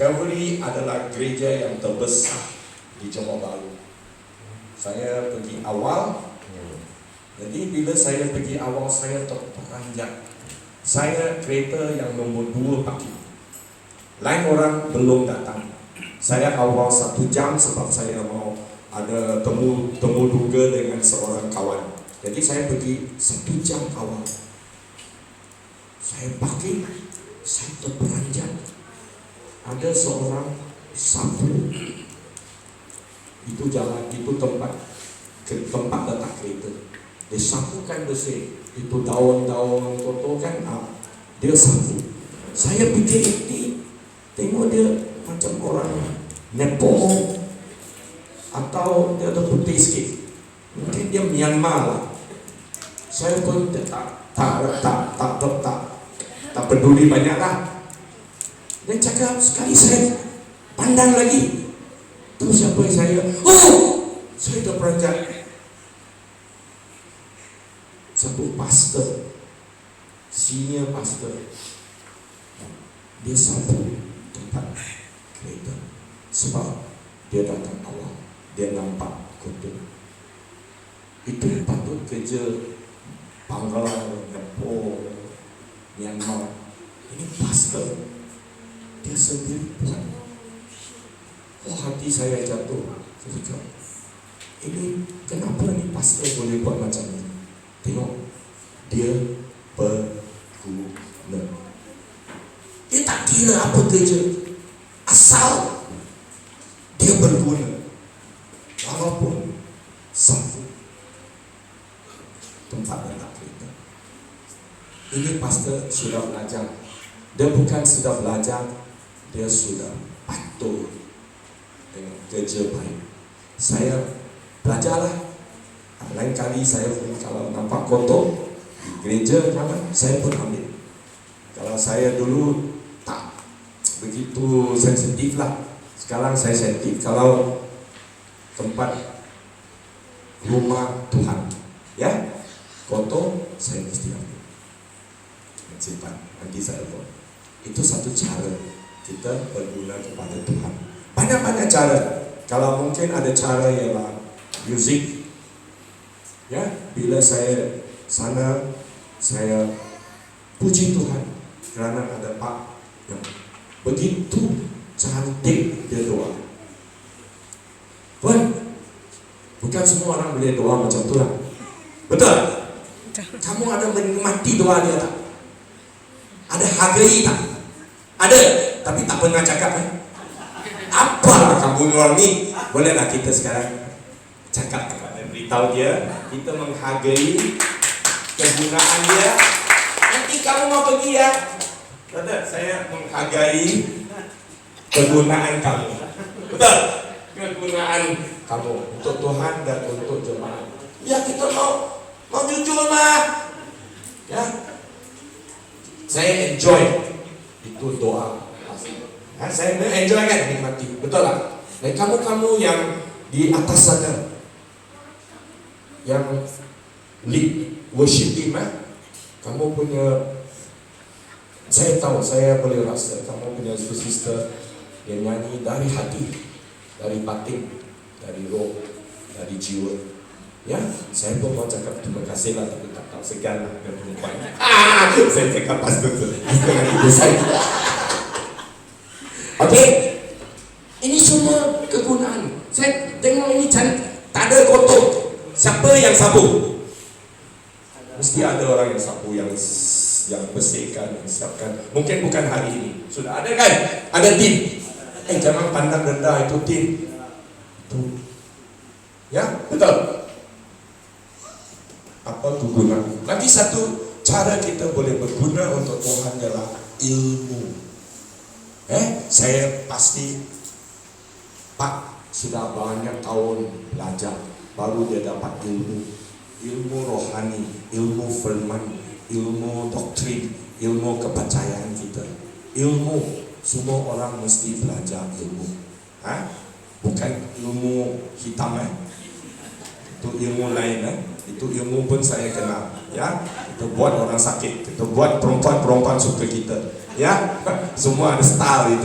Calvary adalah gereja yang terbesar di Johor Bahru. Saya pergi awal. Jadi bila saya pergi awal, saya terperanjat. Saya kereta yang nombor 2 pagi. Lain orang belum datang. Saya awal 1 jam sebab saya mau ada temu duga dengan seorang kawan. Jadi saya pergi 1 jam awal. Saya parking, saya terperanjat. Ada seorang sapu. Itu jalan, itu tempat letak kereta. Dia sapukan bersih. Itu daun-daun kotor kan, dia sapu. Saya fikir ini, tengok dia macam orang Nepal atau dia ada putih sikit. Mungkin dia Myanmar lah. Saya pun tak peduli banyak lah. Dia cakap sekali saya pandang lagi. Terus siapa saya? Saya terperanjat. Satu pastor, senior pastor, dia sapu tempat kereta sebab dia datang awal, dia nampak kotor. Itu patut kerja Bangladesh, Nepal, Myanmar. Ini pastor, dia sendiri buat. Hati saya jatuh. Saya cakap, ini kenapa ni pastor boleh buat macam ni? Tengok, dia berguna. Dia tak kira apa kerja, asal dia berguna. Walaupun sapu tempat letak kereta. Ini pastor sudah belajar. Dia bukan sudah belajar, dia sudah patuh dengan kerja baik. Saya belajarlah. Lain kali saya pun kalau nampak kotor di gereja jangan, saya pun ambil. Kalau saya dulu tak begitu sensitif lah. Sekarang saya sensitif. Kalau tempat rumah Tuhan, ya kotor, saya mesti ambil. Simpan, nanti saya buat. Itu satu cara kita berguna kepada Tuhan. Banyak-banyak cara. Kalau mungkin ada cara ialah music. Ya, bila saya sana, saya puji Tuhan kerana ada Pak yang begitu cantik dia doa. Bukan semua orang boleh doa macam tu lah. Betul? Kamu ada menikmati doa dia tak? Ada hargai tak? Ada, tapi tak pernah cakap kan? Apa kamu orang ni? Bolehlah kita sekarang cakap kepada, beritahu dia, kita menghargai kegunaan dia. Nanti kamu mau pergi ya, betul? Saya menghargai kegunaan kamu. Betul? Kegunaan kamu untuk Tuhan dan untuk jemaat. Ya, kita mau jujur lah. Ya, saya enjoy itu doa. Ya, saya enjoy kan, nikmati. Betul lah. Dan kamu yang di atas sana, yang lead worship team, kamu punya, saya tahu, saya boleh rasa kamu punya sister yang nyanyi dari hati, dari batin, dari roh, dari jiwa. Ya, saya pun mau cakap terima kasih lah, tapi tak tahu segan lah dengan perempuan. Saya cakap pastor dengan ibu saya. Okey, ini semua kegunaan. Saya tengok ini tak ada kotor. Siapa yang sapu? Mesti ada orang yang sapu, yang bersihkan, yang siapkan. Mungkin bukan hari ini, sudah ada kan? Ada tim. Jangan pandang rendah itu tim. Itu, ya, betul. Apa kegunaan? Lagi satu cara kita boleh berguna untuk Tuhan adalah ilmu. Saya pasti Pak sudah banyak tahun belajar, baru dia dapat ilmu rohani, ilmu firman, ilmu doktrin, ilmu kepercayaan kita. Ilmu, semua orang mesti belajar ilmu. Bukan ilmu hitam, itu ilmu lain. Itu ilmu pun saya kenal, ya. Itu buat orang sakit, itu buat perempuan-perempuan suka kita. Ya, semua ada style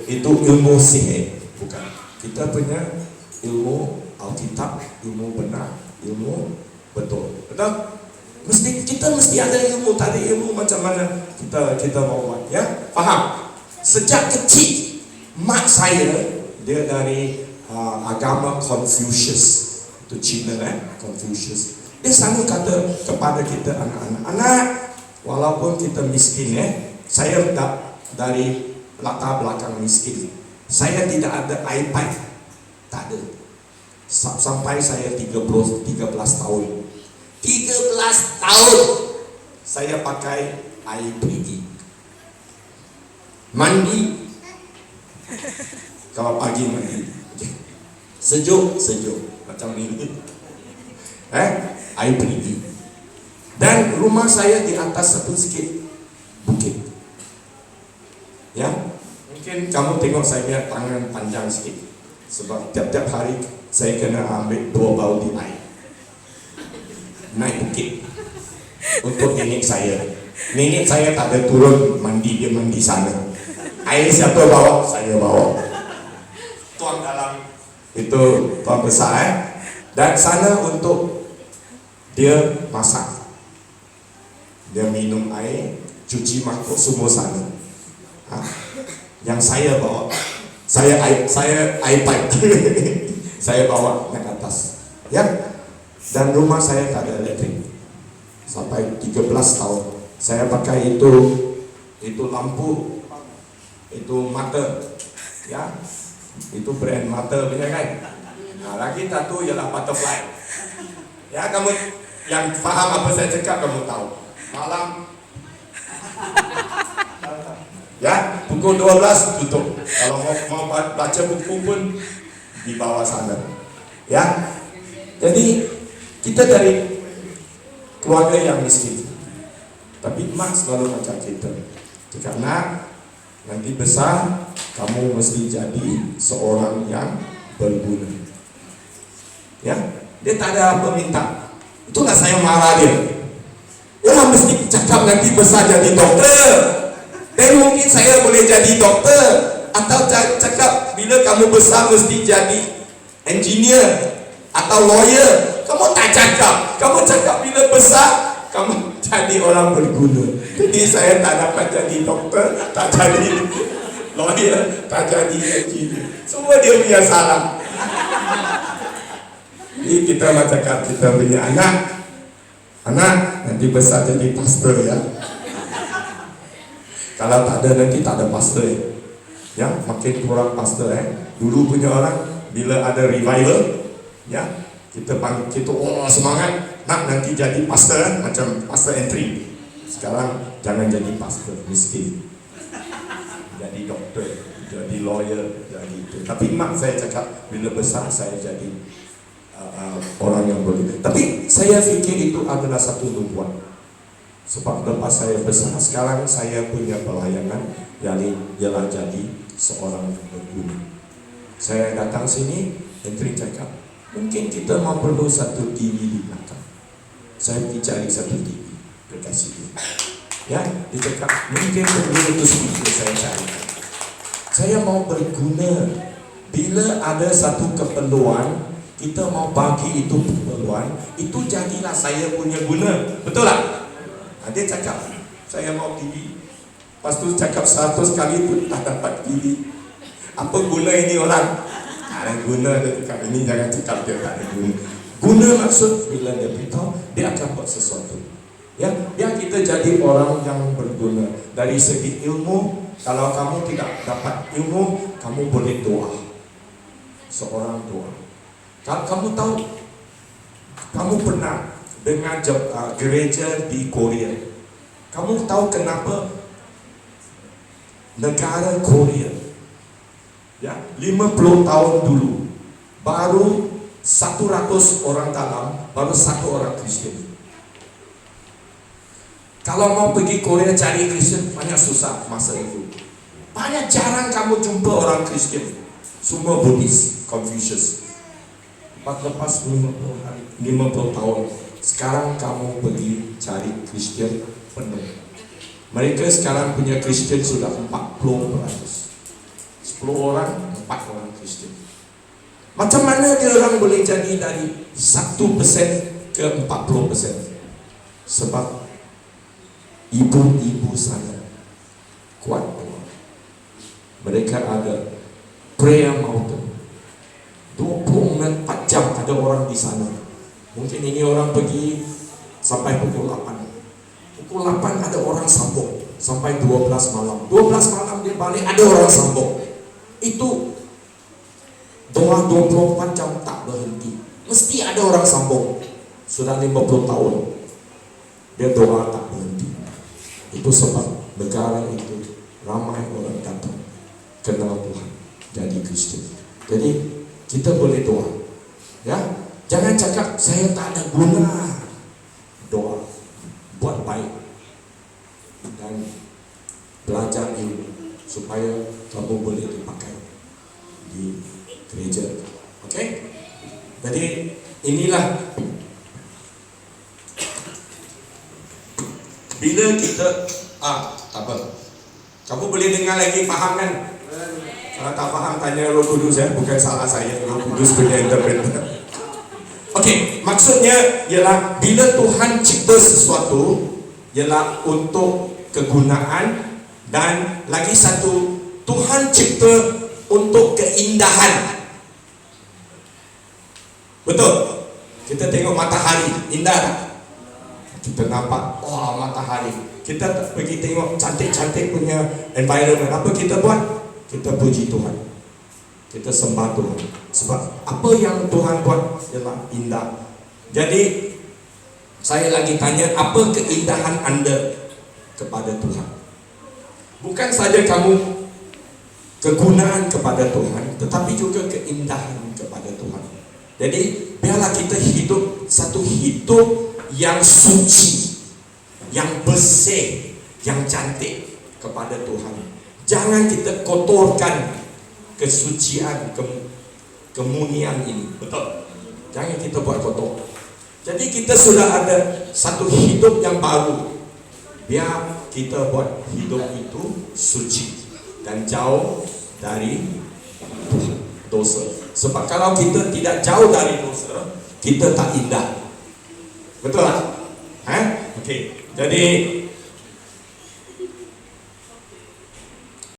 itu ilmu sihir, bukan. Kita punya ilmu Alkitab, ilmu benar, ilmu betul. Betul? Kita mesti ada ilmu. Tadi ilmu macam mana kita mau buat, ya? Faham? Sejak kecil mak saya dia dari agama Confucius. Itu Cina, Confucius. Dia selalu kata kepada kita anak-anak, walaupun kita miskin, saya dari latar belakang miskin, saya tidak ada iPad, tak ada. Sampai saya 13 tahun. 13 tahun saya pakai air perigi. Mandi kalau pagi mandi sejuk macam ini, air perigi. Dan rumah saya di atas satu sikit bukit. Ya, mungkin kamu tengok saya punya tangan panjang sikit, sebab tiap-tiap hari saya kena ambil 2 baudi air naik bukit untuk nenek saya. Nenek saya tak ada turun mandi, dia mandi sana. Air siapa bawa? Saya bawa. Tuang dalam itu tuang besar, dan sana untuk dia masak, dia minum air, cuci mangkuk semua sana. Yang saya bawa, saya iPad saya bawa naik atas, ya. Dan rumah saya tak ada elektrik sampai 13 tahun. Saya pakai itu lampu, itu mata, ya, itu brand mata punya kan. Lagi satu ialah butterfly. Ya, kamu yang faham apa saya cakap kamu tahu. Malam ya, pukul 12 tutup. Kalau mau baca buku pun di bawah sana. Ya. Jadi kita dari keluarga yang miskin. Tapi mak selalu macam kita. Karena nanti besar kamu mesti jadi seorang yang berguna. Ya, dia tak ada apa minta. Itulah saya marah dia. Ya, mesti cakap nanti besar jadi doktor. Dan mungkin saya boleh jadi doktor, atau cakap bila kamu besar mesti jadi engineer atau lawyer. Kamu tak cakap. Kamu cakap bila besar kamu jadi orang berguna. Jadi saya tak dapat jadi doktor, tak jadi lawyer, tak jadi engineer. Semua dia punya salah. Jadi kita cakap kita punya anak nanti besar jadi pastor, ya. Kalau tak ada nanti tak ada pastor, ya, makin kurang pastor. Dulu punya orang bila ada revival, ya, kita semangat nak nanti jadi pastor, macam pastor entry. Sekarang jangan jadi pastor, miskin, jadi doktor, jadi lawyer, jadi itu. Tapi mak saya cakap bila besar saya jadi orang yang boleh. Tapi saya fikir itu adalah satu nubuat. Sebab lepas saya besar, sekarang saya punya pelayanan ialah jadi seorang yang berguna. Saya datang sini, entry cakap, mungkin kita mau perlu satu TV di belakang. Saya pergi cari satu TV, dia kasih dia. Ya, dia cakap, mungkin perlu itu speaker, saya cari. Saya mau berguna. Bila ada satu keperluan, kita mau bagi itu keperluan, itu jadilah saya punya guna. Betul tak? Dia cakap, saya mau TV. Lepas tu cakap 100 kali pun tak dapat TV. Apa guna ini orang? Ada guna, dia cakap, ini jangan cakap dia tak ada guna. Guna maksud bila dia beritahu, dia akan buat sesuatu. Ya, biar kita jadi orang yang berguna. Dari segi ilmu, kalau kamu tidak dapat ilmu, kamu boleh doa. Seorang doa. Kalau kamu tahu, kamu pernah dengan gereja di Korea. Kamu tahu kenapa negara Korea, ya, 50 tahun dulu baru 100 orang dalam, baru 1 orang Kristen. Kalau mau pergi Korea cari Kristen banyak susah masa itu. Banyak jarang kamu jumpa orang Kristen. Semua Buddhis, Confucius. Lepas 50 tahun, sekarang kamu pergi cari Kristen penuh. Mereka sekarang punya Kristen sudah 40%. 10 orang, 4 orang Kristen. Macam mana dia orang boleh jadi dari 1% ke 40%? Sebab ibu-ibu sana kuat doa. Mereka ada prayer mountain. 24 jam ada orang di sana. Mungkin ini orang pergi sampai pukul 8. Pukul 8 ada orang sambung sampai 12 malam. 12 malam dia balik ada orang sambung. Itu doa 24 jam tak berhenti. Mesti ada orang sambung. Sudah 50 tahun dia doa tak berhenti. Itu sebab negara itu ramai orang datang kenal Tuhan, jadi Kristen. Jadi kita boleh doa, ya. Jangan cakap saya tak ada guna. Doa, buat baik dan belajar ilmu supaya kamu boleh dipakai di gereja. Okey? Jadi inilah bila kita tak apa. Kamu boleh dengar lagi, faham kan? Kalau tak faham tanya Roh Kudus, bukan salah saya. Roh Kudus punya interpreter. Okey, maksudnya ialah bila Tuhan cipta sesuatu ialah untuk kegunaan, dan lagi satu Tuhan cipta untuk keindahan. Betul? Kita tengok matahari, indah tak? Kita nampak, wah matahari. Kita pergi tengok cantik-cantik punya environment. Apa kita buat? Kita puji Tuhan, kita sembah Tuhan. Sebab apa yang Tuhan buat ialah indah. Jadi saya lagi tanya, apa keindahan anda kepada Tuhan? Bukan saja kamu kegunaan kepada Tuhan, tetapi juga keindahan kepada Tuhan. Jadi biarlah kita hidup satu hidup yang suci, yang bersih, yang cantik kepada Tuhan. Jangan kita kotorkan kesucian, kemunian ini. Betul? Jangan kita buat kotor. Jadi kita sudah ada satu hidup yang baru. Biar kita buat hidup itu suci dan jauh dari dosa. Sebab kalau kita tidak jauh dari dosa, kita tak indah. Betul tak? Okey. Jadi